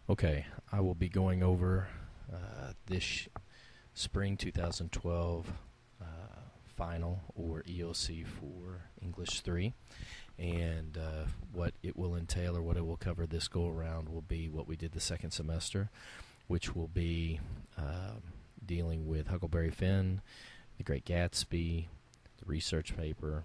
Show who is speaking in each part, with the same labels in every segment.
Speaker 1: Okay, I will be going over this spring 2012 final or EOC for English 3. And what it will entail or what it will cover this go around will be what we did the second semester, which will be dealing with Huckleberry Finn, The Great Gatsby, the research paper,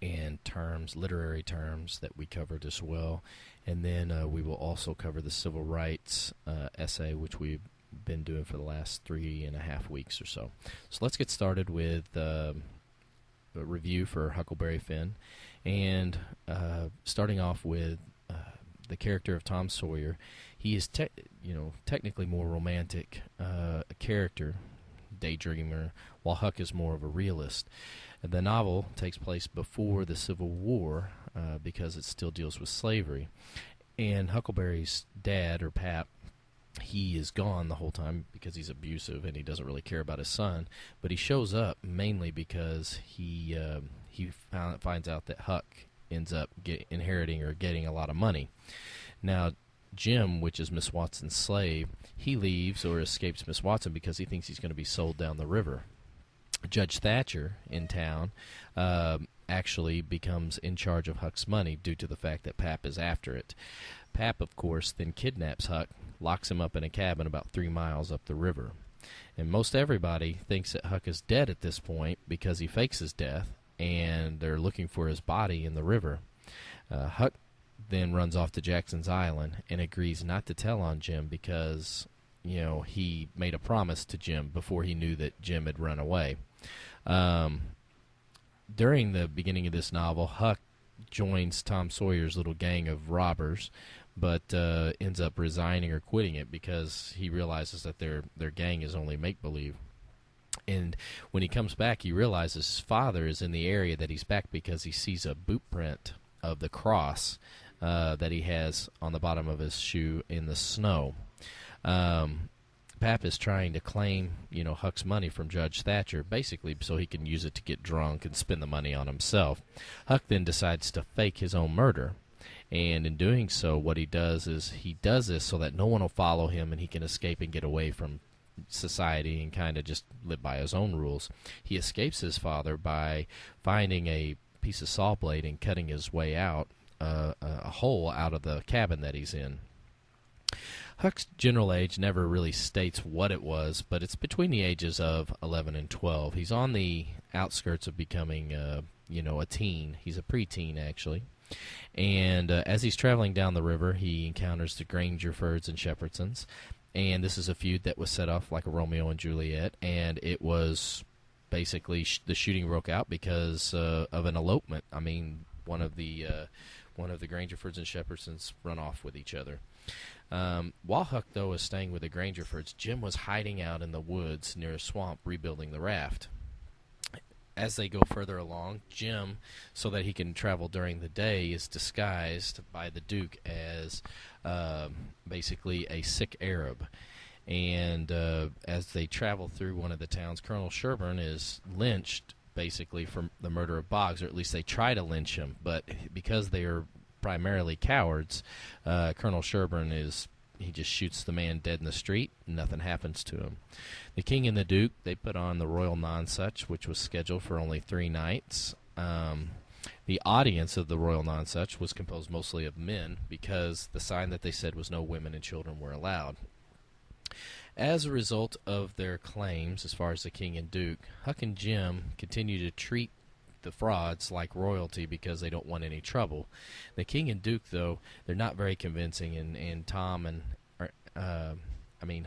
Speaker 1: and terms, literary terms that we covered as well. And then we will also cover the civil rights essay, which we've been doing for the last 3.5 weeks or so. So let's get started with a review for Huckleberry Finn. And starting off with the character of Tom Sawyer, he is technically more romantic a character, daydreamer, while Huck is more of a realist. The novel takes place before the Civil War because it still deals with slavery. And Huckleberry's dad, or Pap, he is gone the whole time because he's abusive and he doesn't really care about his son. But he shows up mainly because he finds out that Huck ends up inheriting or getting a lot of money. Now, Jim, which is Miss Watson's slave, he leaves or escapes Miss Watson because he thinks he's going to be sold down the river. Judge Thatcher in town actually becomes in charge of Huck's money due to the fact that Pap is after it. Pap, of course, then kidnaps Huck, locks him up in a cabin about 3 miles up the river. And most everybody thinks that Huck is dead at this point because he fakes his death, and they're looking for his body in the river. Huck then runs off to Jackson's Island and agrees not to tell on Jim because, he made a promise to Jim before he knew that Jim had run away. During the beginning of this novel, Huck joins Tom Sawyer's little gang of robbers, but ends up resigning or quitting it because he realizes that their gang is only make-believe. And when he comes back, he realizes his father is in the area that he's back because he sees a boot print of the cross that he has on the bottom of his shoe in the snow. Pap is trying to claim, Huck's money from Judge Thatcher, basically so he can use it to get drunk and spend the money on himself. Huck then decides to fake his own murder, and in doing so, what he does is he does this so that no one will follow him and he can escape and get away from society and kind of just live by his own rules. He escapes his father by finding a piece of saw blade and cutting his way out, a hole out of the cabin that he's in. Huck's general age never really states what it was, but it's between the ages of 11 and 12. He's on the outskirts of becoming, a teen. He's a preteen, actually. And as he's traveling down the river, he encounters the Grangerfords and Shepherdsons. And this is a feud that was set off like a Romeo and Juliet, and it was basically the shooting broke out because of an elopement. I mean, one of the Grangerfords and Shepherdsons run off with each other. While Huck, though, was staying with the Grangerfords, Jim was hiding out in the woods near a swamp rebuilding the raft. As they go further along, Jim, so that he can travel during the day, is disguised by the Duke as basically a sick Arab. And as they travel through one of the towns, Colonel Sherburne is lynched basically for the murder of Boggs, or at least they try to lynch him, but because they are primarily cowards, Colonel Sherburne he just shoots the man dead in the street, and nothing happens to him. The King and the Duke, they put on the Royal Nonsuch, which was scheduled for only 3 nights. The audience of the Royal Nonsuch was composed mostly of men because the sign that they said was no women and children were allowed. As a result of their claims, as far as the King and Duke, Huck and Jim continue to treat the frauds like royalty because they don't want any trouble. The King and Duke, though, they're not very convincing, and Tom and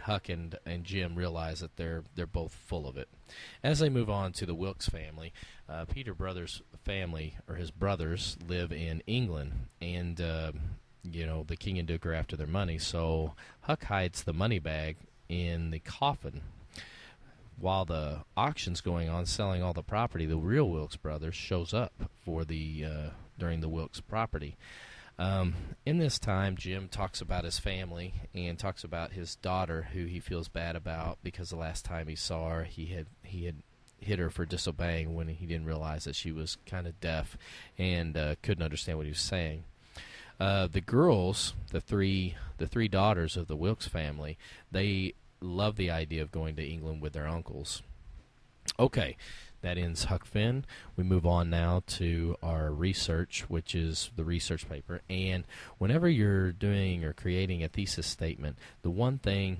Speaker 1: Huck and Jim realize that they're both full of it. As they move on to the Wilkes family, Peter Brothers' family, or his brothers, live in England, and the King and Duke are after their money, so Huck hides the money bag in the coffin. While the auction's going on, selling all the property, the real Wilkes brothers shows up for during the Wilkes property. In this time, Jim talks about his family and talks about his daughter, who he feels bad about because the last time he saw her, he had hit her for disobeying when he didn't realize that she was kind of deaf and couldn't understand what he was saying. The girls, the three daughters of the Wilkes family, they love the idea of going to England with their uncles. Okay, that ends Huck Finn. We move on now to our research, which is the research paper. And whenever you're doing or creating a thesis statement, the one thing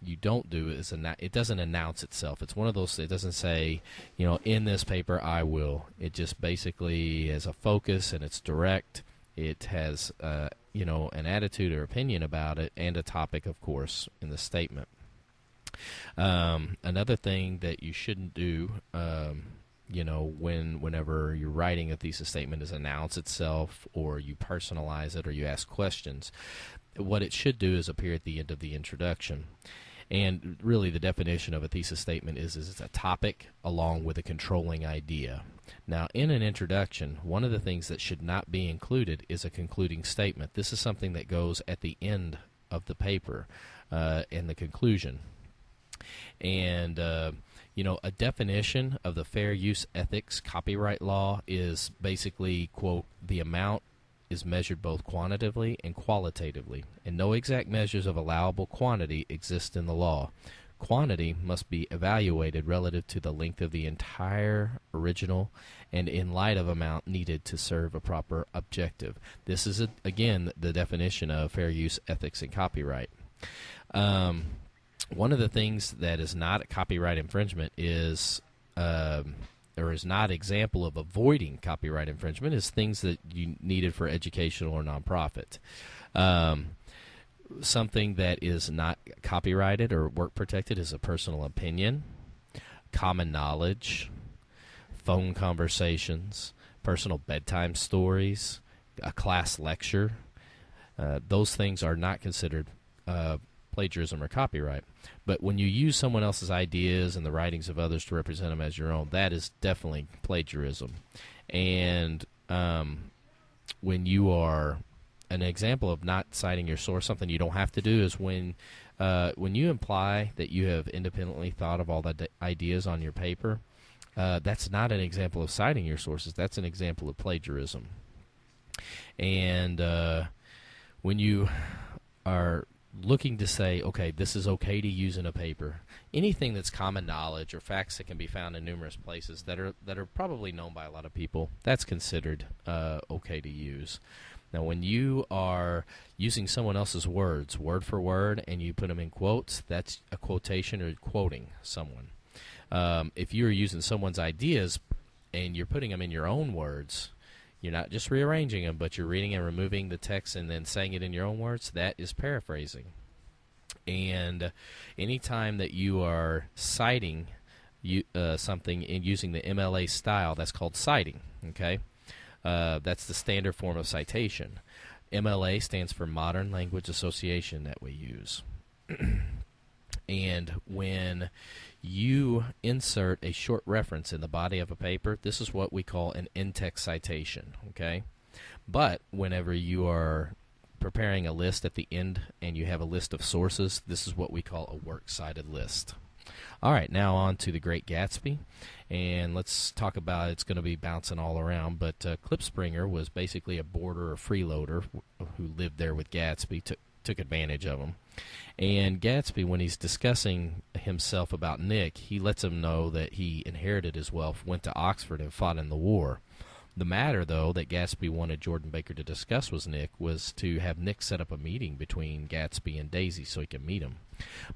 Speaker 1: you don't do is it doesn't announce itself. It's one of those, it doesn't say, in this paper I will. It just basically has a focus, and it's direct. It has, an attitude or opinion about it, and a topic, of course, in the statement. Another thing that you shouldn't do, whenever you're writing a thesis statement, is announce itself, or you personalize it, or you ask questions. What it should do is appear at the end of the introduction. And really, the definition of a thesis statement is it's a topic along with a controlling idea. Now, in an introduction, one of the things that should not be included is a concluding statement. This is something that goes at the end of the paper, in the conclusion. And, a definition of the fair use ethics copyright law is basically, quote, the amount is measured both quantitatively and qualitatively, and no exact measures of allowable quantity exist in the law. Quantity must be evaluated relative to the length of the entire original and in light of amount needed to serve a proper objective. This is, again, the definition of fair use ethics and copyright. One of the things that is not a copyright infringement is or is not example of avoiding copyright infringement is things that you needed for educational or nonprofit. Something that is not copyrighted or work protected is a personal opinion, common knowledge, phone conversations, personal bedtime stories, a class lecture. Those things are not considered plagiarism or copyright. But when you use someone else's ideas and the writings of others to represent them as your own, that is definitely plagiarism. And when you are, an example of not citing your source, something you don't have to do, is when you imply that you have independently thought of all the ideas on your paper, that's not an example of citing your sources. That's an example of plagiarism. And when you are looking to say, okay, this is okay to use in a paper, anything that's common knowledge or facts that can be found in numerous places that are probably known by a lot of people, that's considered okay to use. Now, when you are using someone else's words, word for word, and you put them in quotes, that's a quotation or quoting someone. If you're using someone's ideas and you're putting them in your own words, you're not just rearranging them, but you're reading and removing the text and then saying it in your own words, that is paraphrasing. And anytime that you are citing something in using the MLA style, that's called citing, okay? That's the standard form of citation. MLA stands for Modern Language Association that we use. And when you insert a short reference in the body of a paper, this is what we call an in-text citation, okay? But whenever you are preparing a list at the end and you have a list of sources, this is what we call a works cited list. All right, now on to The Great Gatsby, and let's talk about, it's going to be bouncing all around, but Klipspringer was basically a boarder or freeloader who lived there with Gatsby, took advantage of him. And Gatsby, when he's discussing himself about Nick, he lets him know that he inherited his wealth, went to Oxford, and fought in the war. The matter, though, that Gatsby wanted Jordan Baker to discuss with Nick was to have Nick set up a meeting between Gatsby and Daisy so he could meet him.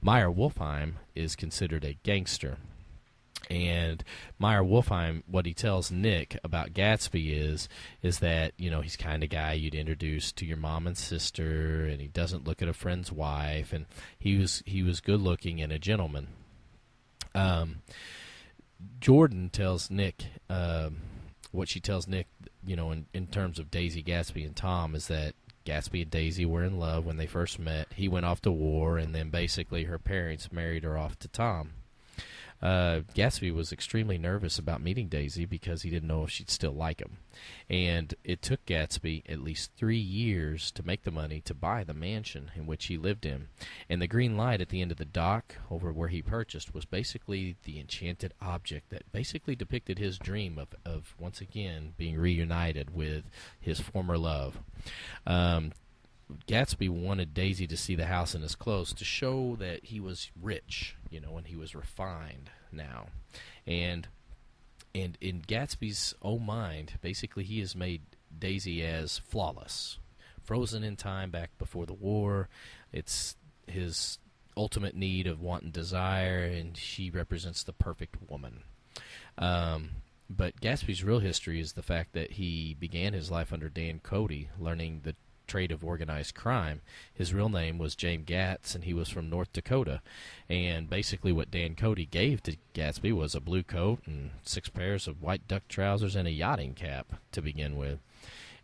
Speaker 1: Meyer Wolfheim is considered a gangster. And Meyer Wolfheim, what he tells Nick about Gatsby is that, he's the kind of guy you'd introduce to your mom and sister, and he doesn't look at a friend's wife, and he was good looking and a gentleman. Jordan tells Nick, what she tells Nick, in terms of Daisy, Gatsby, and Tom, is that Gatsby and Daisy were in love when they first met. He went off to war, and then basically her parents married her off to Tom. Gatsby was extremely nervous about meeting Daisy because he didn't know if she'd still like him. And it took Gatsby at least 3 years to make the money to buy the mansion in which he lived in. And the green light at the end of the dock over where he purchased was basically the enchanted object that basically depicted his dream of once again being reunited with his former love. Gatsby wanted Daisy to see the house and his clothes to show that he was rich, and he was refined now. And in Gatsby's own mind, basically he has made Daisy as flawless, frozen in time back before the war. It's his ultimate need of want and desire, and she represents the perfect woman. But Gatsby's real history is the fact that he began his life under Dan Cody, learning the trade of organized crime. His real name was James Gatz, and he was from North Dakota. And basically what Dan Cody gave to Gatsby was a blue coat and 6 pairs of white duck trousers and a yachting cap to begin with.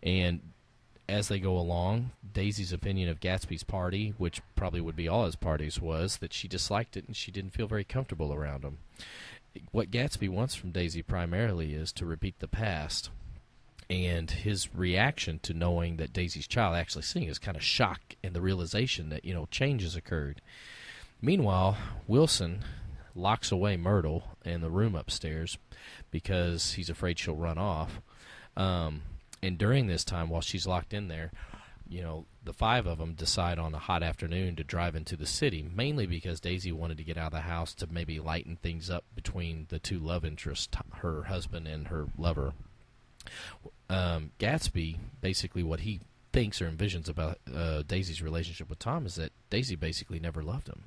Speaker 1: And as they go along, Daisy's opinion of Gatsby's party, which probably would be all his parties, was that she disliked it and she didn't feel very comfortable around him. What Gatsby wants from Daisy primarily is to repeat the past. And his reaction to knowing that Daisy's child actually singing is kind of shock and the realization that, change has occurred. Meanwhile, Wilson locks away Myrtle in the room upstairs because he's afraid she'll run off. And during this time, while she's locked in there, the 5 of them decide on a hot afternoon to drive into the city, mainly because Daisy wanted to get out of the house to maybe lighten things up between the 2 love interests, her husband and her lover. Gatsby, basically what he thinks or envisions about Daisy's relationship with Tom is that Daisy basically never loved him.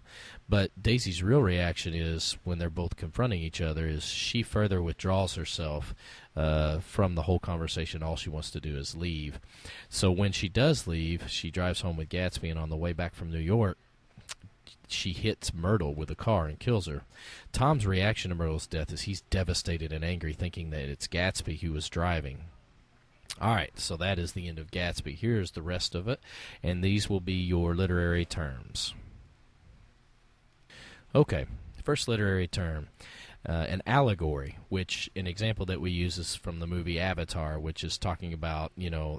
Speaker 1: But Daisy's real reaction is, when they're both confronting each other, is she further withdraws herself from the whole conversation. All she wants to do is leave. So when she does leave, she drives home with Gatsby, and on the way back from New York, she hits Myrtle with a car and kills her. Tom's reaction to Myrtle's death is he's devastated and angry, thinking that it's Gatsby who was driving. All right, so that is the end of Gatsby. Here's the rest of it, and these will be your literary terms. Okay, first literary term, an allegory, which an example that we use is from the movie Avatar, which is talking about,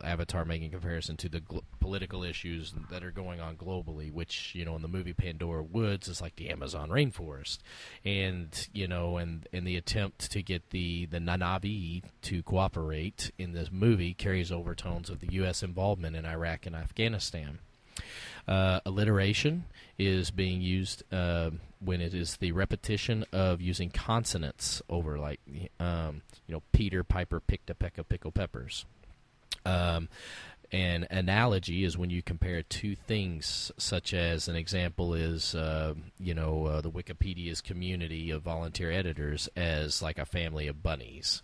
Speaker 1: Avatar making comparison to the political issues that are going on globally, which, in the movie Pandora Woods is like the Amazon rainforest. And, and the attempt to get the Na'vi to cooperate in this movie carries overtones of the U.S. involvement in Iraq and Afghanistan. Alliteration is being used when it is the repetition of using consonants over, like, Peter, Piper, picked a peck of pickled peppers. An analogy is when you compare 2 things, such as an example is, the Wikipedia's community of volunteer editors as like a family of bunnies.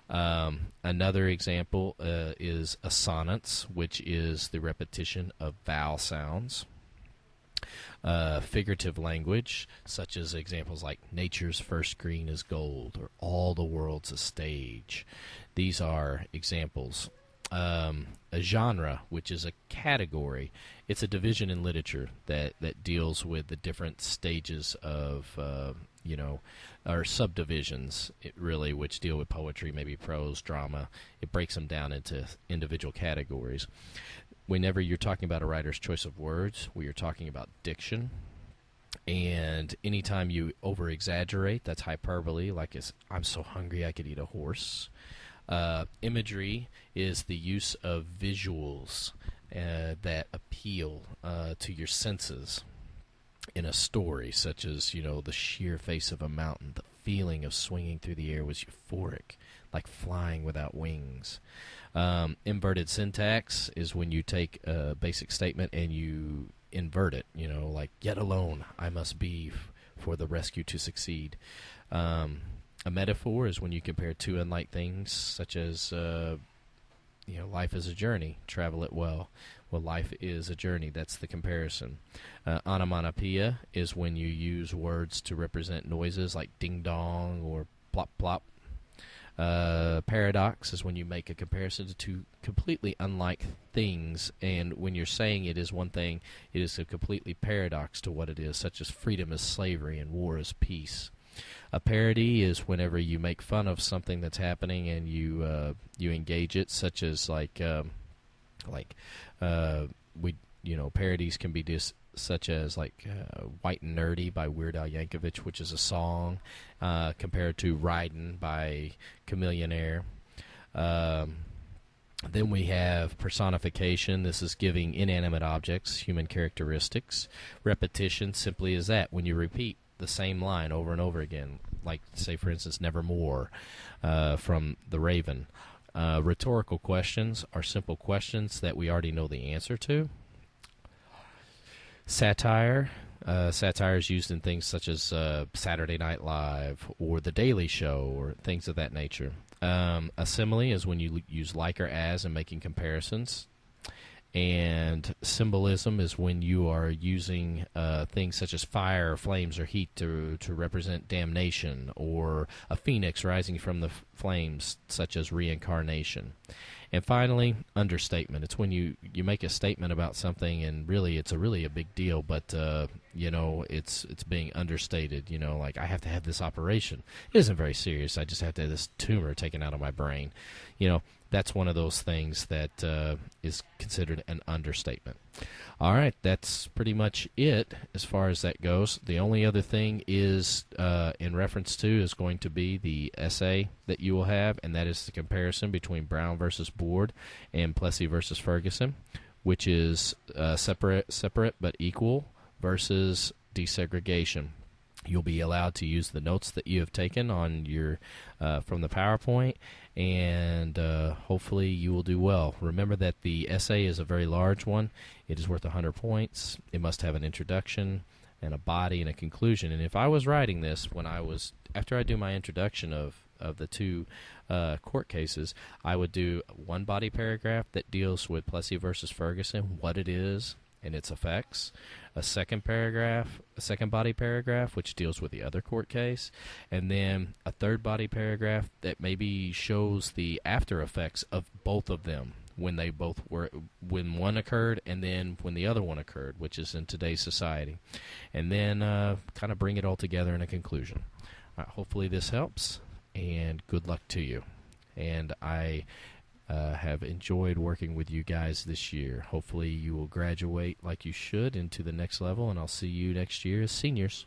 Speaker 1: Another example is assonance, which is the repetition of vowel sounds. Figurative language, such as examples like nature's first green is gold or all the world's a stage. These are examples. A genre, which is a category. It's a division in literature that deals with the different stages of, or subdivisions, which deal with poetry, maybe prose, drama. It breaks them down into individual categories. Whenever you're talking about a writer's choice of words, we are talking about diction. And anytime you over-exaggerate, that's hyperbole, like I'm so hungry I could eat a horse. Imagery is the use of visuals that appeal to your senses in a story, such as, the sheer face of a mountain. The feeling of swinging through the air was euphoric, like flying without wings. Inverted syntax is when you take a basic statement and you invert it, like, yet alone I must be for the rescue to succeed. A metaphor is when you compare 2 unlike things, such as, life is a journey, travel it well. Well, life is a journey. That's the comparison. Onomatopoeia is when you use words to represent noises like ding-dong or plop-plop. Paradox is when you make a comparison to 2 completely unlike things, and when you're saying it is one thing, it is a completely paradox to what it is, such as freedom is slavery and war is peace. A parody is whenever you make fun of something that's happening and you engage it, such as parodies can be just such as White and Nerdy by Weird Al Yankovic, which is a song, compared to Ridin' by Chameleonaire. Then we have personification. This is giving inanimate objects human characteristics. Repetition simply is that, when you repeat the same line over and over again, like, say, for instance, Nevermore from The Raven. Rhetorical questions are simple questions that we already know the answer to. Satire. Satire is used in things such as Saturday Night Live or The Daily Show or things of that nature. A simile is when you use like or as in making comparisons. And symbolism is when you are using things such as fire, flames, or heat to represent damnation, or a phoenix rising from the flames, such as reincarnation. And finally, understatement. It's when you make a statement about something and really it's a big deal, but it's being understated. Like, I have to have this operation. It isn't very serious. I just have to have this tumor taken out of my brain. That's one of those things that is considered an understatement. All right, that's pretty much it as far as that goes. The only other thing is, in reference to, is going to be the essay that you will have, and that is the comparison between Brown versus Board and Plessy versus Ferguson, which is separate but equal versus desegregation. You'll be allowed to use the notes that you have taken on your from the PowerPoint, and hopefully you will do well. Remember that the essay is a very large one. It is worth 100 points. It must have an introduction and a body and a conclusion. And if I was writing this after I do my introduction of the two court cases, I would do one body paragraph that deals with Plessy versus Ferguson, what it is and its effects, a second body paragraph, which deals with the other court case, and then a third body paragraph that maybe shows the after effects of both of them, when when one occurred and then when the other one occurred, which is in today's society, and then kind of bring it all together in a conclusion. Hopefully this helps, and good luck to you. And I have enjoyed working with you guys this year. Hopefully you will graduate like you should into the next level, and I'll see you next year as seniors.